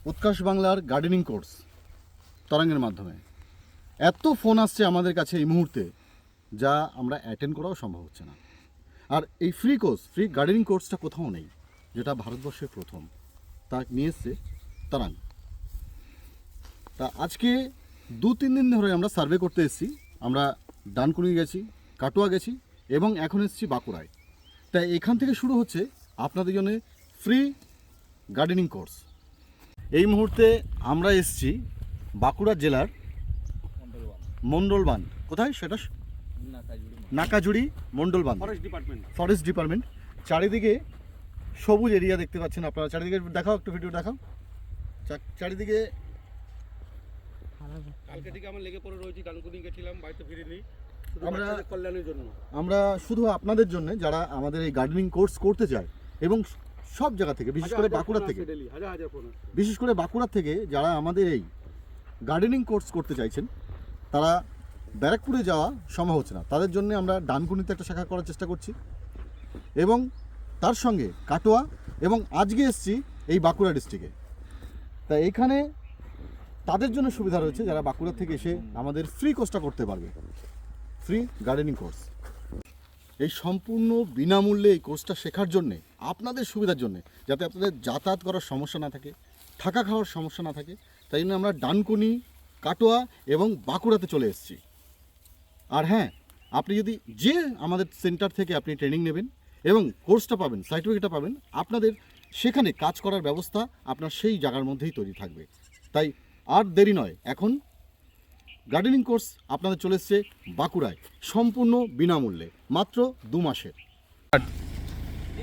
উৎকর্ষ বাংলার gardening course তরঙ্গের মাধ্যমে এত ফোন আসছে আমাদের কাছে এই মুহূর্তে, যা আমরা অ্যাটেন্ড করাও সম্ভব হচ্ছে না। আর এই ফ্রি গার্ডেনিং কোর্সটা কোথাও নেই, যেটা ভারতবর্ষের প্রথম। তা নিয়ে এসছে তরঙ্গ। তা আজকে 2-3 দিন ধরে আমরা সার্ভে করতে এসেছি। আমরা ডানকুনি গেছি, কাটোয়া গেছি এবং এখন এসেছি বাঁকুড়ায়। তাই এখান থেকে শুরু হচ্ছে আপনাদের জন্য ফ্রি গার্ডেনিং কোর্স। এই মুহূর্তে আমরা এসেছি বাঁকুড়া জেলার মণ্ডলবান। কোথায় সেটা? নাকাজুড়ি মণ্ডলবান ফরেস্ট ডিপার্টমেন্ট। চারিদিকে সবুজ এরিয়া দেখতে পাচ্ছেন আপনারা। চারিদিকে দেখাও, একটু ভিডিও দেখাও। চারিদিকে কালকে থেকে আমরা লেগে পড়ে রয়েছি, ডানকুনি গেছিলাম, বাড়িতে ফিরিনি। আমরা কল্যাণের জন্য আমরা শুধু আপনাদের জন্য, যারা আমাদের এই গার্ডেনিং কোর্স করতে চায় এবং সব জায়গা থেকে, বিশেষ করে বাঁকুড়া থেকে, বিশেষ করে বাঁকুড়া থেকে যারা আমাদের এই গার্ডেনিং কোর্স করতে চাইছেন, তারা ব্যারাকপুরে যাওয়া সম্ভব হচ্ছে না। তাদের জন্য আমরা ডানকুনিতে একটা শাখা করার চেষ্টা করছি এবং তার সঙ্গে কাটোয়া, এবং আজকে এসেছি এই বাঁকুড়া ডিস্ট্রিক্টে। তাই এইখানে তাদের জন্য সুবিধা রয়েছে যারা বাঁকুড়া থেকে এসে আমাদের ফ্রি কোর্সটা করতে পারবে। ফ্রি গার্ডেনিং কোর্স, এই সম্পূর্ণ বিনামূল্যে এই কোর্সটা শেখার জন্যে, আপনাদের সুবিধার জন্যে, যাতে আপনাদের যাতায়াত করার সমস্যা না থাকে, থাকা খাওয়ার সমস্যা না থাকে, তাই জন্য আমরা ডানকুনি, কাটোয়া এবং বাঁকুড়াতে চলে এসেছি। আর হ্যাঁ, আপনি যদি যে আমাদের সেন্টার থেকে আপনি ট্রেনিং নেবেন এবং কোর্সটা পাবেন, সার্টিফিকেটটা পাবেন, আপনাদের সেখানে কাজ করার ব্যবস্থা আপনার সেই জায়গার মধ্যেই তৈরি থাকবে। তাই আর দেরি নয়, এখন গার্ডেনিং কোর্স আপনাদের চলে এসছে বাঁকুড়ায় সম্পূর্ণ বিনামূল্যে, মাত্র 2 মাসের।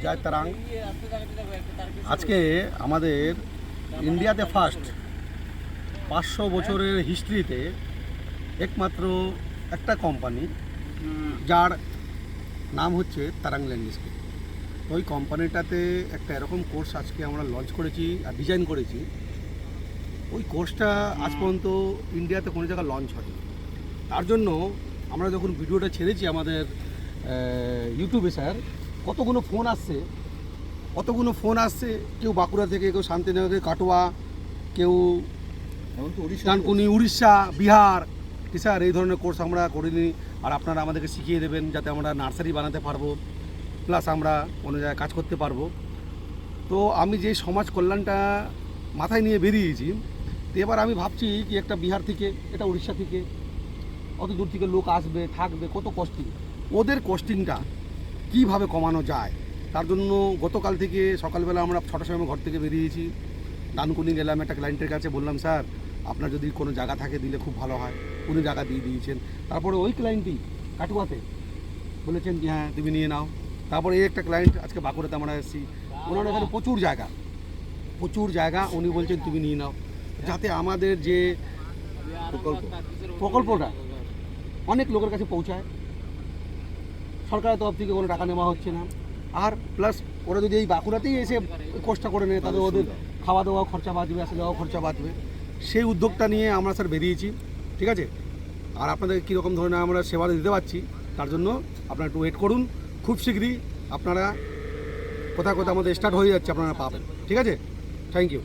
জয় তারাং। আজকে আমাদের ইন্ডিয়াতে ফার্স্ট 500 বছরের হিস্ট্রিতে একমাত্র একটা কোম্পানি, যার নাম হচ্ছে তারাং ল্যান্ডস্কেপ। তো ওই কোম্পানিটাতে একটা এরকম কোর্স আজকে আমরা লঞ্চ করেছি আর ডিজাইন করেছি। ওই কোর্সটা আজ পর্যন্ত ইন্ডিয়াতে কোনো জায়গায় লঞ্চ হয়নি। তার জন্য আমরা যখন ভিডিওটা ছেড়েছি আমাদের ইউটিউবে, স্যার কতগুলো ফোন আসছে, কেউ বাঁকুড়া থেকে, কেউ শান্তিনগর, কাটোয়া, কেউ ডানকুনি, উড়িষ্যা, বিহার, স্যার এই ধরনের কোর্স আমরা করিনি, আর আপনারা আমাদেরকে শিখিয়ে দেবেন যাতে আমরা নার্সারি বানাতে পারবো, প্লাস আমরা কোনো জায়গায় কাজ করতে পারবো। তো আমি যে সমাজ কল্যাণটা মাথায় নিয়ে বেরিয়েছি, তো এবার আমি ভাবছি কি একটা বিহার থেকে, এটা উড়িষ্যা থেকে, অত দূর থেকে লোক আসবে, থাকবে, কত কস্টিং, ওদের কস্টিংটা কীভাবে কমানো যায়। তার জন্য গতকাল থেকে সকালবেলা আমরা 6টার সময় ঘর থেকে বেরিয়েছি, ডানকুনি গেলাম একটা ক্লায়েন্টের কাছে, বললাম স্যার আপনার যদি কোনো জায়গা থাকে দিলে খুব ভালো হয়। উনি জায়গা দিয়ে দিয়েছেন। তারপরে ওই ক্লায়েন্টই কাটুয়াতে বলেছেন কি হ্যাঁ তুমি নিয়ে নাও। তারপরে এই একটা ক্লায়েন্ট আজকে বাঁকুড়াতে আমরা এসেছি, ওনার এখানে প্রচুর জায়গা, উনি বলছেন তুমি নিয়ে নাও, যাতে আমাদের যে প্রকল্পটা অনেক লোকের কাছে পৌঁছায়। সরকারের তরফ থেকে কোনো টাকা নেওয়া হচ্ছে না। আর প্লাস ওরা যদি এই বাঁকুড়াতেই এসে কোর্সটা করে নেয়, তাহলে ওদের খাওয়া দাওয়া খরচা বাঁচবে, আসা যাওয়া খরচা বাঁচবে। সেই উদ্যোগটা নিয়ে আমরা স্যার বেরিয়েছি, ঠিক আছে। আর আপনাদের কীরকম ধরনের আমরা সেবা দিতে পারছি, তার জন্য আপনারা একটু ওয়েট করুন। খুব শীঘ্রই আপনারা কোথায় আমাদের স্টার্ট হয়ে যাচ্ছে, আপনারা পাবেন, ঠিক আছে। Thank you.